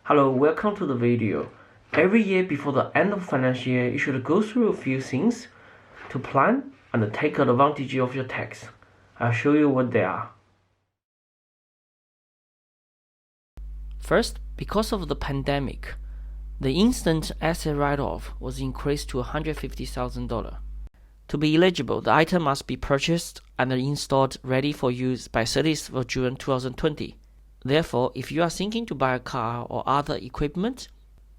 Hello, welcome to the video. Every year before the end of financial year, you should go through a few things to plan and take advantage of your tax. I'll show you what they are. First, because of the pandemic, the instant asset write-off was increased to $150,000. To be eligible, the item must be purchased and installed ready for use by 30th of June 2020. Therefore, if you are thinking to buy a car or other equipment,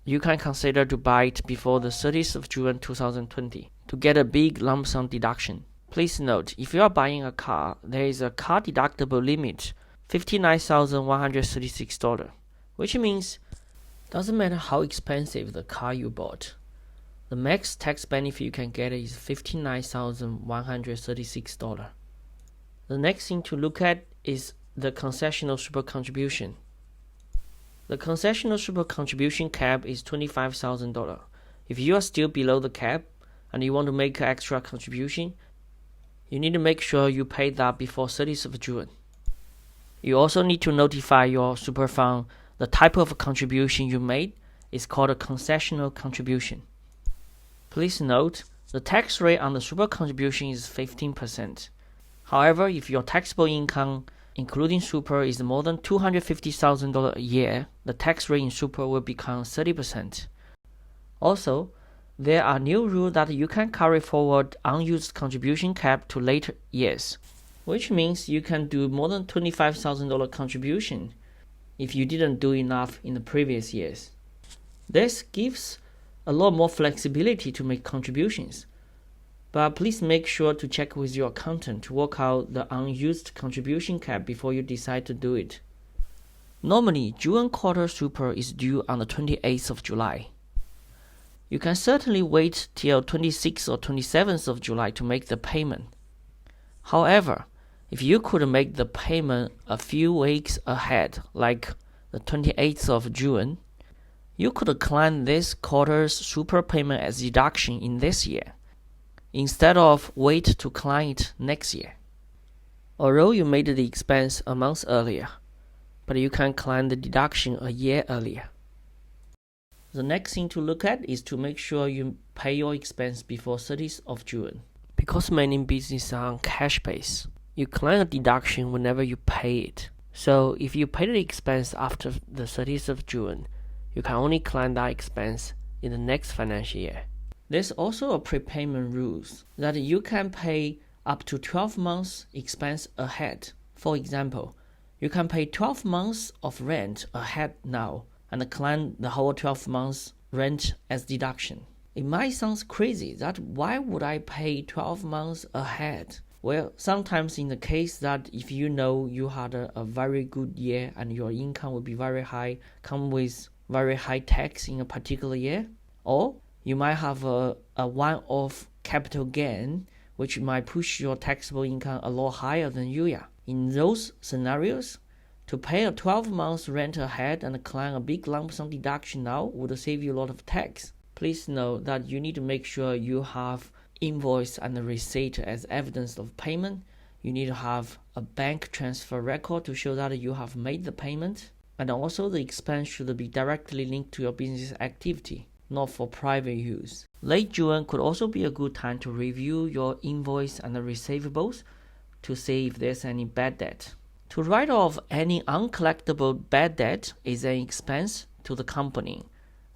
you can consider to buy it before the 30th of June 2020 to get a big lump sum deduction. Please note, if you are buying a car, there is a car deductible limit, $59,136, which means doesn't matter how expensive the car you bought, the max tax benefit you can get is $59,136. The next thing to look at is the concessional super contribution. The concessional super contribution cap is $25,000. If you are still below the cap and you want to make an extra contribution, you need to make sure you pay that before 30th of June. You also need to notify your superfund the type of contribution you made is called a concessional contribution. Please note, the tax rate on the super contribution is 15%. However, if your taxable income, including super, is more than $250,000 a year, the tax rate in super will become 30%. Also, there are new rules that you can carry forward unused contribution cap to later years, which means you can do more than $25,000 contribution if you didn't do enough in the previous years. This gives a lot more flexibility to make contributions, but please make sure to check with your accountant to work out the unused contribution cap before you decide to do it. Normally, June quarter super is due on the 28th of July. You can certainly wait till 26th or 27th of July to make the payment. However, if you could make the payment a few weeks ahead, like the 28th of June, you could claim this quarter's super payment as deduction in this year, instead of wait to claim it next year. Although you made the expense a month earlier, but you can claim the deduction a year earlier. The next thing to look at is to make sure you pay your expense before 30th of June. Because many businesses are on cash base, you claim a deduction whenever you pay it. So if you pay the expense after the 30th of June, you can only claim that expense in the next financial year. There's also a prepayment rules that you can pay up to 12 months expense ahead. For example, you can pay 12 months of rent ahead now and claim the whole 12 months rent as deduction. It might sound crazy that why would I pay 12 months ahead? Well, sometimes in the case that if you know you had a very good year and your income will be very high, come with very high tax in a particular year, or you might have a one-off capital gain which might push your taxable income a lot higher than you are. In those scenarios, to pay a 12 months rent ahead and claim a big lump sum deduction now would save you a lot of tax. Please note that you need to make sure you have invoice and receipt as evidence of payment. You need to have a bank transfer record to show that you have made the payment. And also the expense should be directly linked to your business activity, not for private use. Late June could also be a good time to review your invoice and the receivables to see if there's any bad debt. To write off any uncollectible bad debt is an expense to the company,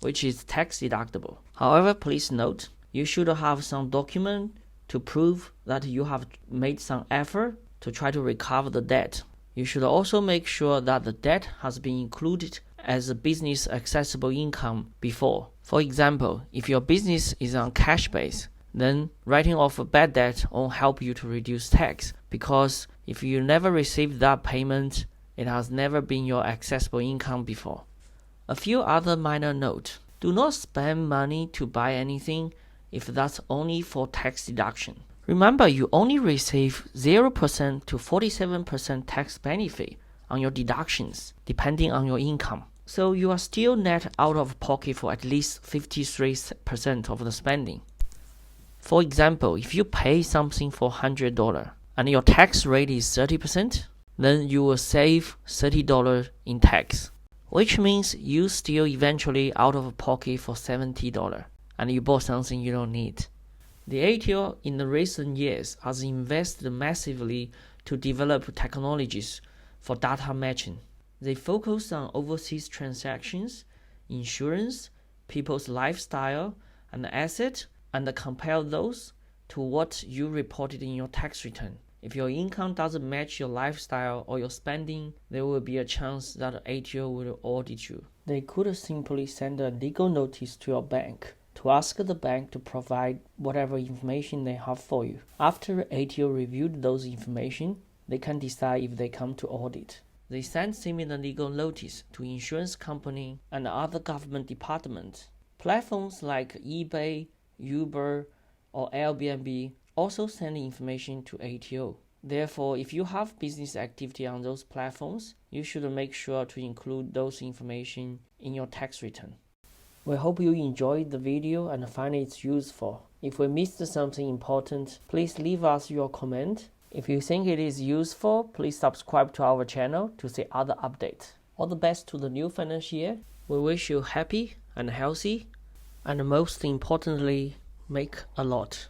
which is tax deductible. However, please note, you should have some document to prove that you have made some effort to try to recover the debt. You should also make sure that the debt has been included as a business accessible income before. For example, if your business is on cash base, then writing off a bad debt won't help you to reduce tax, because if you never received that payment, it has never been your accessible income before. A few other minor notes. Do not spend money to buy anything if that's only for tax deduction. Remember, you only receive 0% to 47% tax benefit on your deductions, depending on your income. So you are still net out of pocket for at least 53% of the spending. For example, if you pay something for $100 and your tax rate is 30%, then you will save $30 in tax. which means you still eventually out of pocket for $70 and you bought something you don't need. The ATO in the recent years has invested massively to develop technologies for data matching. They focus on overseas transactions, insurance, people's lifestyle, and asset, and compare those to what you reported in your tax return. If your income doesn't match your lifestyle or your spending, there will be a chance that ATO will audit you. They could simply send a legal notice to your bank to ask the bank to provide whatever information they have for you. After ATO reviewed those information, they can decide if they come to audit. They send similar legal notice to insurance company and other government departments. Platforms like eBay, Uber, or Airbnb also send information to ATO. Therefore, if you have business activity on those platforms, you should make sure to include those information in your tax return. We hope you enjoyed the video and find it useful. If we missed something important, please leave us your comment. If you think it is useful, please subscribe to our channel to see other updates. All the best to the new financial year. We wish you happy and healthy, and most importantly, make a lot.